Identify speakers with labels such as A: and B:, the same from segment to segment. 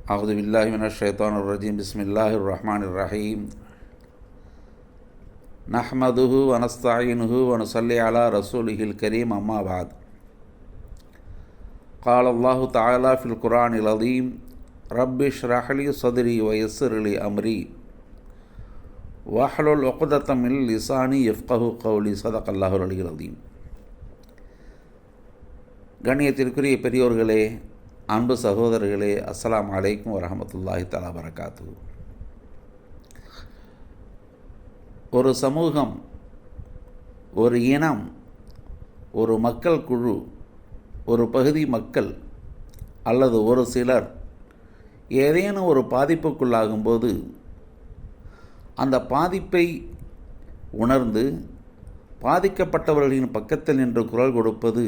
A: أعوذ بالله من الشيطان الرجيم بسم الله الرحمن الرحيم نحمده ونستعينه ونصلي على رسوله الكريم أما بعد قال الله تعالى في القرآن العظيم رب اشرح لي صدري ويسر لي أمري واحلل عقدة من لساني يفقهوا قولي صدق الله العلي العظيم. கண்ணியத்திற்குரிய பெரியோர்களே, அன்பு சகோதரர்களே, அஸ்ஸலாமு அலைக்கும் வரஹமத்துல்லாஹி தஆலா பரகாத்துஹு. ஒரு சமூகம், ஒரு இனம், ஒரு மக்கள் குழு, ஒரு பகுதி மக்கள் அல்லது ஒரு சிலர் ஏதேனும் ஒரு பாதிப்புக்குள்ளாகும்போது அந்த பாதிப்பை உணர்ந்து பாதிக்கப்பட்டவர்களின் பக்கத்தில் நின்று குரல் கொடுப்பது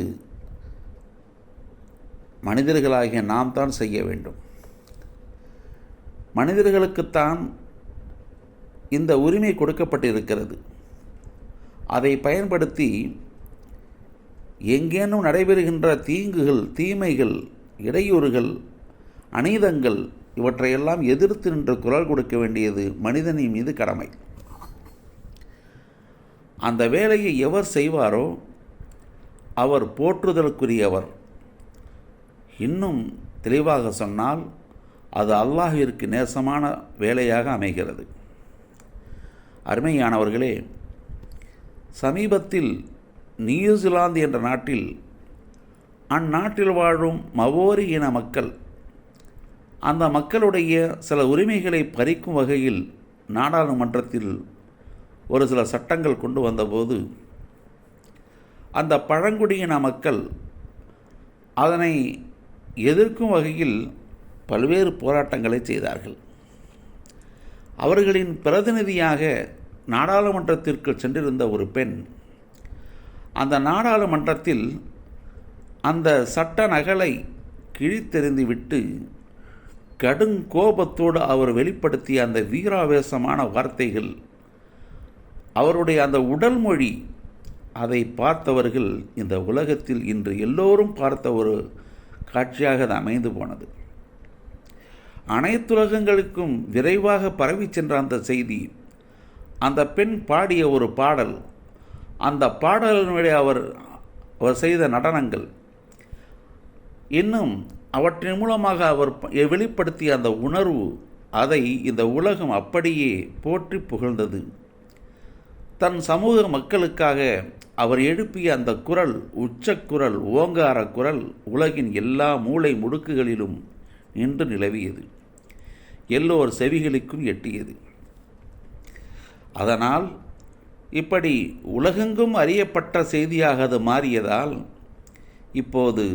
A: மனிதர்களாகிய நாம் தான் செய்ய வேண்டும். மனிதர்களுக்குத்தான் இந்த உரிமை கொடுக்கப்பட்டிருக்கிறது. அதை பயன்படுத்தி எங்கேனும் நடைபெறுகின்ற தீங்குகள், தீமைகள், இடையூறுகள், அநீதங்கள் இவற்றையெல்லாம் எதிர்த்து நின்று குரல் கொடுக்க வேண்டியது மனிதனின் மீது கடமை. அந்த வேலையை எவர் செய்வாரோ அவர் போற்றுதலுக்குரியவர். இன்னும் தெளிவாக சொன்னால் அது அல்லாஹ்விற்கு நேசமான வேலையாக அமைகிறது. அருமையானவர்களே, சமீபத்தில் நியூசிலாந்து என்ற நாட்டில் அந்நாட்டில் வாழும் மவோரி இன மக்கள் அந்த மக்களுடைய சில உரிமைகளை பறிக்கும் வகையில் நாடாளுமன்றத்தில் ஒரு சில சட்டங்கள் கொண்டு வந்தபோது அந்த பழங்குடியின மக்கள் அதனை எதிர்க்கும் வகையில் பல்வேறு போராட்டங்களை செய்தார்கள். அவர்களின் பிரதிநிதியாக நாடாளுமன்றத்திற்கு சென்றிருந்த ஒரு பெண் அந்த நாடாளுமன்றத்தில் அந்த சட்ட நகலை கிழித்தெறிந்துவிட்டு கடும் கோபத்தோடு அவர் வெளிப்படுத்திய அந்த வீராவேசமான வார்த்தைகள், அவருடைய அந்த உடல் மொழி, அதை பார்த்தவர்கள் இந்த உலகத்தில் இன்று எல்லோரும் பார்த்த ஒரு காட்சியாக அது அமைந்து போனது. அனைத்துலகங்களுக்கும் விரைவாக பரவி சென்ற அந்த செய்தி, அந்த பெண் பாடிய ஒரு பாடல், அந்த பாடலினுடைய அவர் செய்த நடனங்கள், இன்னும் அவற்றின் மூலமாக அவர் வெளிப்படுத்திய அந்த உணர்வு, அதை இந்த உலகம் அப்படியே போற்றி புகழ்ந்தது. தன் சமூக மக்களுக்காக அவர் எழுப்பிய அந்த குரல், உச்சக்குரல், ஓங்கார குரல் உலகின் எல்லா மூலை முடுக்குகளிலும் நின்று நிலவியது, எல்லோர் செவிகளுக்கும் எட்டியது. அதனால் இப்படி உலகெங்கும் அறியப்பட்ட செய்தியாக அது மாறியதால் இப்போது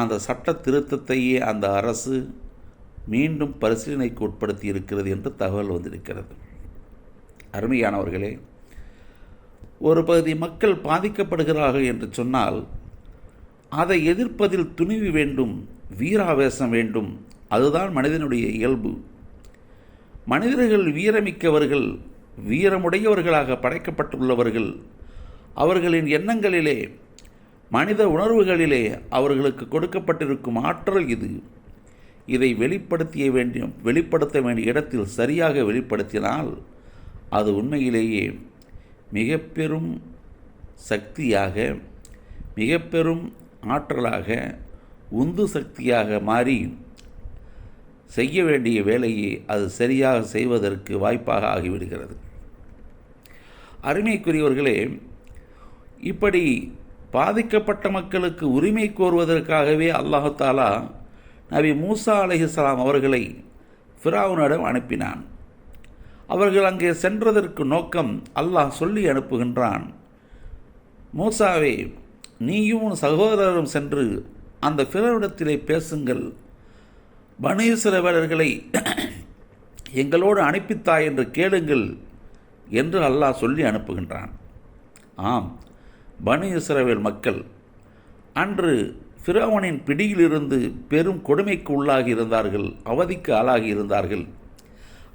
A: அந்த சட்ட திருத்தத்தையே அந்த அரசு மீண்டும் பரிசீலனைக்கு உட்படுத்தி இருக்கிறது என்று தகவல் வந்திருக்கிறது. அருமையானவர்களே, ஒரு பகுதி மக்கள் பாதிக்கப்படுகிறார்கள் என்று சொன்னால் அதை எதிர்ப்பதில் துணிவு வேண்டும், வீராவேசம் வேண்டும். அதுதான் மனிதனுடைய இயல்பு. மனிதர்கள் வீரமிக்கவர்கள், வீரமுடையவர்களாக படைக்கப்பட்டுள்ளவர்கள். அவர்களின் எண்ணங்களிலே, மனித உணர்வுகளிலே அவர்களுக்கு கொடுக்கப்பட்டிருக்கும் ஆற்றல் இது. இதை வெளிப்படுத்த வேண்டிய இடத்தில் சரியாக வெளிப்படுத்தினால் அது உண்மையிலேயே மிக பெரும் சக்தியாக, மிக பெரும் ஆற்றலாக, உந்து சக்தியாக மாறி செய்ய வேண்டிய வேலையை அது சரியாக செய்வதற்கு வாய்ப்பாக ஆகிவிடுகிறது. அருமைக்குரியவர்களே, இப்படி பாதிக்கப்பட்ட மக்களுக்கு உரிமை கோருவதற்காகவே அல்லாஹ் தஆலா நபி மூசா அலைஹிஸ்ஸலாம் அவர்களை ஃபிரௌனிடம் அனுப்பினான். அவர்கள் அங்கே சென்றதற்கு நோக்கம் அல்லாஹ் சொல்லி அனுப்புகின்றான், மூசாவே, நீயும் சகோதரரும் சென்று அந்த ஃபிரௌனிடத்திலே பேசுங்கள், பனு இஸ்ரவேலர்களை எங்களோடு அனுப்பித்தாய் என்று கேளுங்கள் என்று அல்லாஹ் சொல்லி அனுப்புகின்றான். ஆம், பனு இஸ்ரவேல் மக்கள் அன்று ஃபிரௌனின் பிடியிலிருந்து பெரும் கொடுமைக்கு உள்ளாகி இருந்தார்கள், அவதிக்கு ஆளாகி இருந்தார்கள்.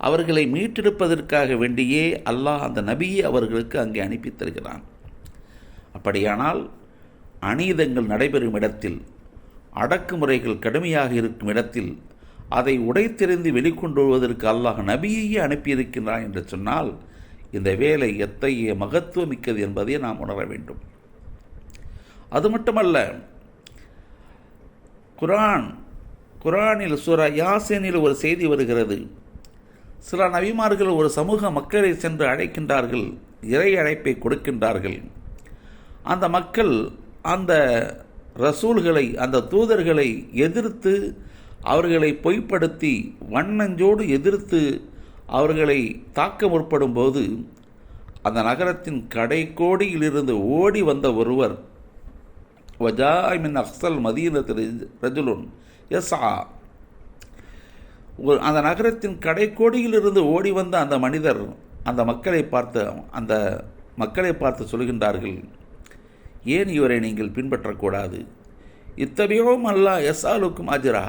A: அவர்களை மீட்டெடுப்பதற்காக வேண்டியே அல்லாஹ் அந்த நபியை அவர்களுக்கு அங்கே அனுப்பி தருகிறான். அப்படியானால் அநீதங்கள் நடைபெறும் இடத்தில், அடக்குமுறைகள் கடுமையாக இருக்கும் இடத்தில் அதை உடைத்தெறிந்து வெளிக்கொண்டு வருவதற்கு அல்லாஹ் நபியையே அனுப்பியிருக்கின்றான் என்று சொன்னால் இந்த வேலை எத்தகைய மகத்துவமிக்கது என்பதை நாம் உணர வேண்டும். அது மட்டுமல்ல, குரானில் சூரா யாசீனில் ஒரு செய்தி வருகிறது. சில நபிமார்கள் ஒரு சமூக மக்களை சென்று அழைக்கின்றார்கள், இறை அழைப்பை கொடுக்கின்றார்கள். அந்த மக்கள் அந்த ரசூல்களை, அந்த தூதர்களை எதிர்த்து, அவர்களை பொய்ப்படுத்தி வண்ணஞ்சோடு எதிர்த்து அவர்களை தாக்க முற்படும் போது அந்த நகரத்தின் கடைக்கோடியிலிருந்து ஓடி வந்த ஒருவர், வஜாமின் அக்சல் மதீனத்தில் ரஜுலுன் யஸ்ஆ, அந்த நகரத்தின் கடைக்கோடியிலிருந்து ஓடி வந்த அந்த மனிதர் அந்த மக்களை பார்த்து சொல்கின்றார்கள், ஏன் இவரை நீங்கள் பின்பற்றக்கூடாது? இத்தகையோம் அல்லாஹ் யஸ்ஆலுக்கும் அஜ்ரா,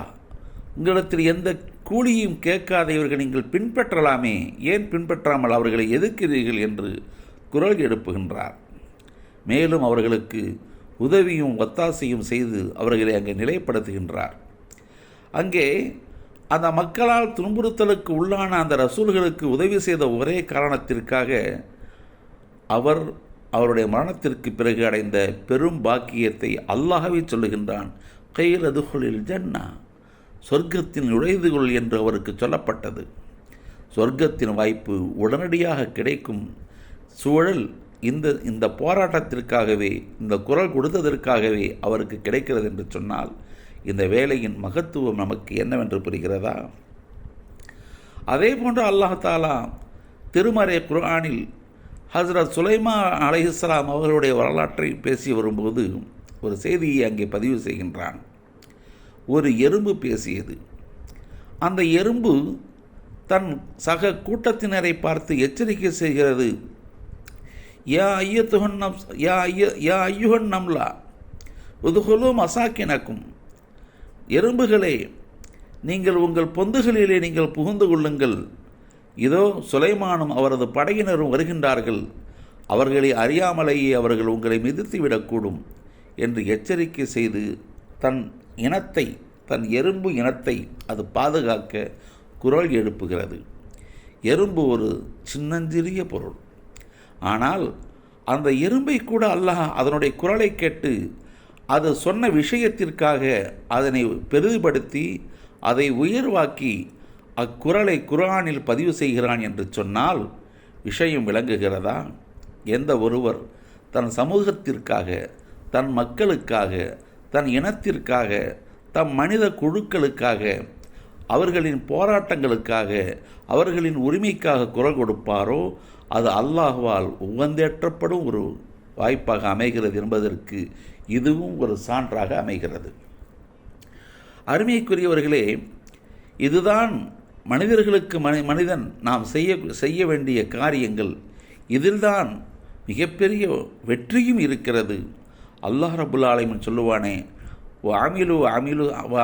A: உங்களிடத்தில் எந்த கூலியும் கேட்காத இவர்கள் நீங்கள் பின்பற்றலாமே, ஏன் பின்பற்றாமல் அவர்களை எதிர்க்கிறீர்கள் என்று குரல் எழுப்புகின்றார். மேலும் அவர்களுக்கு உதவியும் ஒத்தாசையும் செய்து அவர்களை அங்கே நிலைப்படுத்துகின்றார். அங்கே அந்த மக்களால் துன்புறுத்தலுக்கு உள்ளான அந்த ரசூல்களுக்கு உதவி செய்த ஒரே காரணத்திற்காக அவருடைய மரணத்திற்கு பிறகு அடைந்த பெரும் பாக்கியத்தை அல்லாஹ்வே சொல்லுகின்றான். கையில் அதுகுலில் ஜன்னா, சொர்க்கத்தின் நுழைதுகொள் என்று அவருக்கு சொல்லப்பட்டது. சொர்க்கத்தின் வாய்ப்பு உடனடியாக கிடைக்கும் சூழல் இந்த போராட்டத்திற்காகவே, இந்த குரல் கொடுத்ததற்காகவே அவருக்கு கிடைக்கிறது என்று சொன்னால் இந்த வேலையின் மகத்துவம் நமக்கு என்னவென்று புரிகிறதா? அதே போன்று அல்லாஹ் தஆலா திருமறை குர்ஆனில் ஹஸ்ரத் சுலைமான் அலைஹிஸ்ஸலாம் அவர்களுடைய வரலாற்றை பேசி வரும்போது ஒரு செய்தியை அங்கே பதிவு செய்கின்றான். ஒரு எறும்பு பேசியது. அந்த எறும்பு தன் சக கூட்டத்தினரை பார்த்து எச்சரிக்கை செய்கிறது. யா ஐயுஹன் நம்லா உதுகுலு மசாக்கினக்கும், எறும்புகளே, நீங்கள் உங்கள் பொந்துகளிலே நீங்கள் புகுந்து கொள்ளுங்கள். இதோ சுலைமானும் அவரது படையினரும் வருகின்றார்கள், அவர்களை அறியாமலேயே அவர்கள் உங்களை மிதித்துவிடக்கூடும் என்று எச்சரிக்கை செய்து தன் எறும்பு இனத்தை அது பாதுகாக்க குரல் எழுப்புகிறது. எறும்பு ஒரு சின்னஞ்சிறிய பொருள். ஆனால் அந்த எறும்பை கூட அல்லாஹ் அதனுடைய குரலை கேட்டு அது சொன்ன விஷயத்திற்காக அதனை பெரிதுபடுத்தி அதை உயர்வாக்கி அக்குரலை குர்ஆனில் பதிவு செய்கிறான் என்று சொன்னால் விஷயம் விளங்குகிறதா? எந்த ஒருவர் தன் சமூகத்திற்காக, தன் மக்களுக்காக, தன் இனத்திற்காக, தம் மனித குழுக்களுக்காக, அவர்களின் போராட்டங்களுக்காக, அவர்களின் உரிமைக்காக குரல் கொடுப்பாரோ அது அல்லாஹ்வால் உவந்தேற்றப்படும் ஒரு வாய்ப்பாக அமைகிறது என்பதற்கு இதுவும் ஒரு சான்றாக அமைகிறது. அருமைக்குரியவர்களே, இதுதான் மனிதர்களுக்கு மனிதன் நாம் செய்ய வேண்டிய காரியங்கள். இதில்தான் மிகப்பெரிய வெற்றியும் இருக்கிறது. அல்லாஹ் ரப்புல் ஆலமீன் சொல்லுவானே,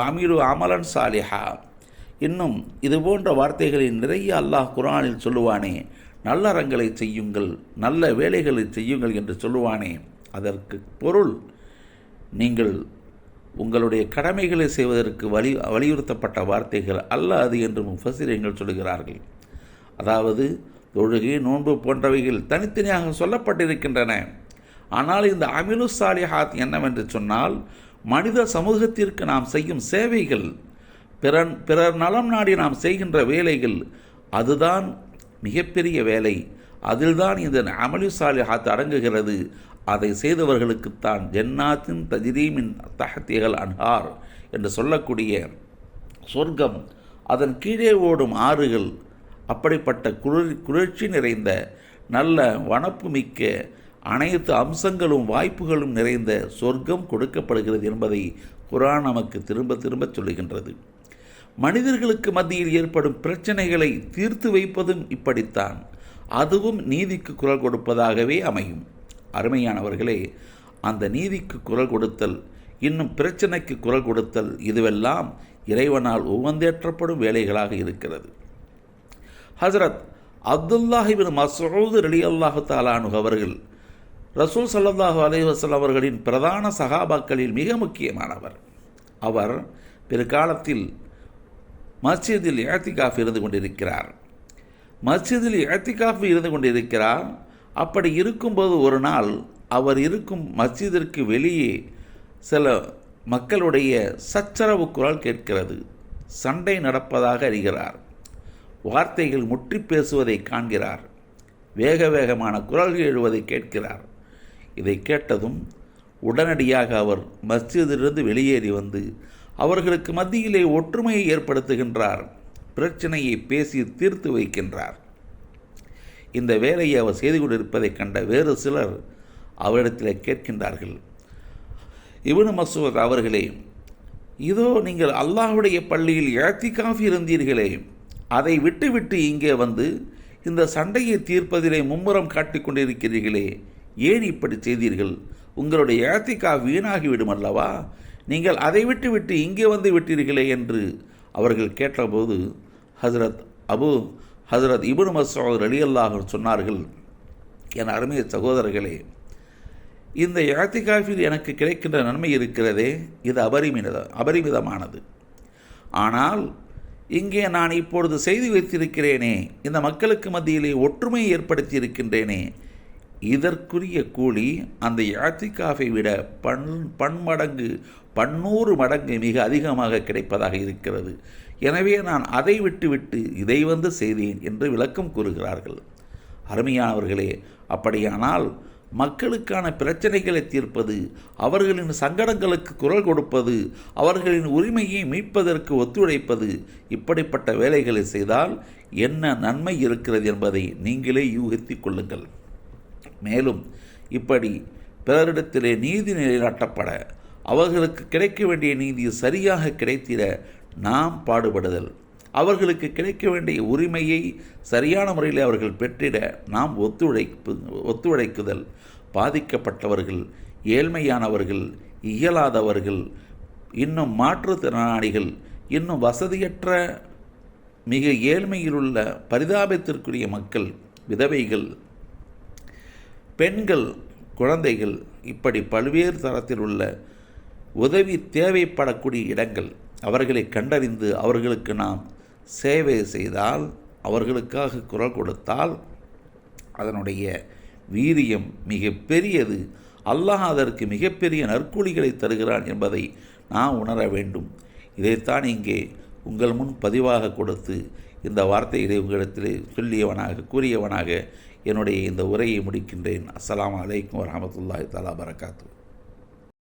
A: அமிலு அமலன் சாலிஹா. இன்னும் இது போன்ற வார்த்தைகளை நிறைய அல்லாஹ் குர்ஆனில் சொல்லுவானே, நல்லறங்களை செய்யுங்கள், நல்ல வேலைகளை செய்யுங்கள் என்று சொல்லுவானே. அதற்கு பொருள், நீங்கள் உங்களுடைய கடமைகளை செய்வதற்கு வலியுறுத்தப்பட்ட வார்த்தைகள் அல்ல அது என்று முஃபஸ்ஸிரீன்கள் சொல்கிறார்கள். அதாவது தொழுகை, நோன்பு போன்றவைகள் தனித்தனியாக சொல்லப்பட்டிருக்கின்றன. ஆனால் இந்த அமிலு சாலிஹாத் என்னவென்று சொன்னால், மனித சமூகத்திற்கு நாம் செய்யும் சேவைகள், பிறர் நலம் நாடி நாம் செய்கின்ற வேலைகள், அதுதான் மிகப்பெரிய வேலை. அதில்தான் இந்த அமலு சாலிஹாத் அடங்குகிறது. அதை செய்தவர்களுக்குத்தான் ஜன்னாத்தின் தஜ்ரீமின் தஹ்திஹல் அன்ஹார் என்று சொல்லக்கூடிய சொர்க்கம், அதன் கீழே ஓடும் ஆறுகள், அப்படிப்பட்ட குளிர்ச்சி நிறைந்த நல்ல வனப்பு மிக்க அனைத்து அம்சங்களும் வாய்ப்புகளும் நிறைந்த சொர்க்கம் கொடுக்கப்படுகிறது என்பதை குர்ஆன் நமக்கு திரும்ப திரும்ப சொல்லுகின்றது. மனிதர்களுக்கு மத்தியில் ஏற்படும் பிரச்சனைகளை தீர்த்து வைப்பதும் இப்படித்தான். அதுவும் நீதிக்கு குரல் கொடுப்பதாகவே அமையும். அருமையானவர்களே, அந்த நீதிக்கு குரல் கொடுத்தல், இன்னும் பிரச்சனைக்கு குரல் கொடுத்தல், இதுவெல்லாம் இறைவனால் உவந்தேற்றப்படும் வேலைகளாக இருக்கிறது. ஹஜ்ரத் அப்துல்லாஹ் இப்னு மஸ்ஊத் ரலியல்லாஹு தஆலா அன்ஹு அவர்கள் ரசூல் ஸல்லல்லாஹு அலைஹி வஸல்லம் அவர்களின் பிரதான சஹாபாக்களில் மிக முக்கியமானவர். அவர் பிற்காலத்தில் மஸ்ஜிதில் இஅ்திகாஃப் இருந்து கொண்டிருக்கிறார். மஸ்ஜிதில் இஅ்திகாஃப் இருந்து கொண்டிருக்கிறார். அப்படி இருக்கும்போது ஒரு நாள் அவர் இருக்கும் மஸ்ஜிதிற்கு வெளியே சில மக்களுடைய சச்சரவு குரல் கேட்கிறது. சண்டை நடப்பதாக அறிகிறார். வார்த்தைகள் முற்றி பேசுவதை காண்கிறார். வேக வேகமான குரல்கள் எழுவதை கேட்கிறார். இதை கேட்டதும் உடனடியாக அவர் மஸ்ஜிதிலிருந்து வெளியேறி வந்து அவர்களுக்கு மத்தியிலே ஒற்றுமையை ஏற்படுத்துகின்றார். பிரச்சனையை பேசி தீர்த்து வைக்கின்றார். இந்த வேலையை அவர் செய்து கொண்டிருப்பதைக் கண்ட வேறு சிலர் அவரிடத்தில் கேட்கின்றார்கள், இப்னு மஸ்ஊத் அவர்களே, இதோ நீங்கள் அல்லாஹ்வுடைய பள்ளியில் இஅ்திகாஃப் இருந்தீர்களே, அதை விட்டுவிட்டு இங்கே வந்து இந்த சண்டையை தீர்ப்பதிலே மும்முரம் காட்டிக் கொண்டிருக்கிறீர்களே, ஏன் இப்படி செய்தீர்கள்? உங்களுடைய இஅ்திகாஃப் வீணாகிவிடும் அல்லவா? நீங்கள் அதை விட்டுவிட்டு இங்கே வந்து விட்டீர்களே என்று அவர்கள் கேட்டபோது ஹஜ்ரத் இப்னு மஸ்ஊத் ரலியல்லாஹு அன்ஹு சொன்னார்கள், என் அருமைய சகோதரர்களே, இந்த இஅ்திகாஃபில் எனக்கு கிடைக்கின்ற நன்மை இருக்கிறதே, இது அபரிமிதமானது. ஆனால் இங்கே நான் இப்பொழுது செய்து வைத்திருக்கிறேனே, இந்த மக்களுக்கு மத்தியிலே ஒற்றுமையை ஏற்படுத்தி இருக்கின்றேனே, இதற்குரிய கூலி அந்த இஅ்திகாஃபை விட பன்மடங்கு 100 மடங்கு மிக அதிகமாக கிடைப்பதாக இருக்கிறது. எனவே நான் அதை விட்டுவிட்டு இதை வந்து செய்தேன் என்று விளக்கம் கூறுகிறார்கள். அருமையானவர்களே, அப்படியானால் மக்களுக்கான பிரச்சனைகளை தீர்ப்பது, அவர்களின் சங்கடங்களுக்கு குரல் கொடுப்பது, அவர்களின் உரிமையை மீட்பதற்கு ஒத்துழைப்பது, இப்படிப்பட்ட வேலைகளை செய்தால் என்ன நன்மை இருக்கிறது என்பதை நீங்களே யூகித்துக் கொள்ளுங்கள். மேலும் இப்படி பிறரிடத்திலே நீதி நிலைநாட்டப்பட, அவர்களுக்கு கிடைக்க வேண்டிய நீதி சரியாக கிடைத்திட நாம் பாடுபடுதல், அவர்களுக்கு கிடைக்க வேண்டிய உரிமையை சரியான முறையில் அவர்கள் பெற்றிட நாம் ஒத்துழைக்குதல், பாதிக்கப்பட்டவர்கள், ஏழ்மையானவர்கள், இயலாதவர்கள், இன்னும் மாற்றுத்திறனாளிகள், இன்னும் வசதியற்ற மிக ஏழ்மையிலுள்ள பரிதாபத்திற்குரிய மக்கள், விதவைகள், பெண்கள், குழந்தைகள், இப்படி பல்வேறு தரத்தில் உள்ள உதவி தேவைப்படக்கூடிய இடங்கள், அவர்களை கண்டறிந்து அவர்களுக்கு நாம் சேவை செய்தால், அவர்களுக்காக குரல் கொடுத்தால் அதனுடைய வீரியம் மிக பெரியது. அல்லாஹ் அதற்கு மிகப்பெரிய நற்கூலிகளை தருகிறான் என்பதை நாம் உணர வேண்டும். இதைத்தான் இங்கே உங்கள் முன் பதிவாக கொடுத்து இந்த வார்த்தைகளை உங்களிடத்திலே கூறியவனாக என்னுடைய இந்த உரையை முடிக்கின்றேன். அஸ்ஸலாமு அலைக்கும் வரஹ்மத்துல்லாஹி தஆலா பரகாத்துஹு.